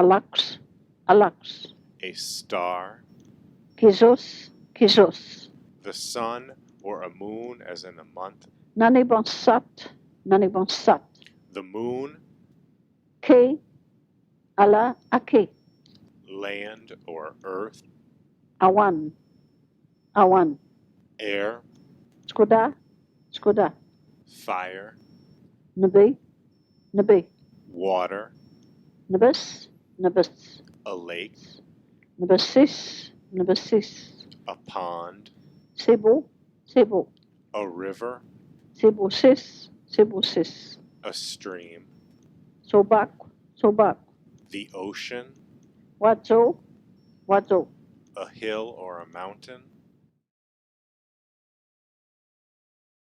Alux, alux. A star. Kizos, kizos. The sun or a moon as in a month. Nanibonsat, nanibonsat. The moon. Ke, ala, ake. Land or earth. Awan, awan. Air. Skoda, skoda. Fire. Nabi, nabi. Water. Nabis, nabis. A lake. Nabasis, nabasis. A pond. Sebo, sebo. A river. Sebosis, sebosis. A stream. Sobak, sobak. The ocean. Wadzo, wadzo. A hill or a mountain.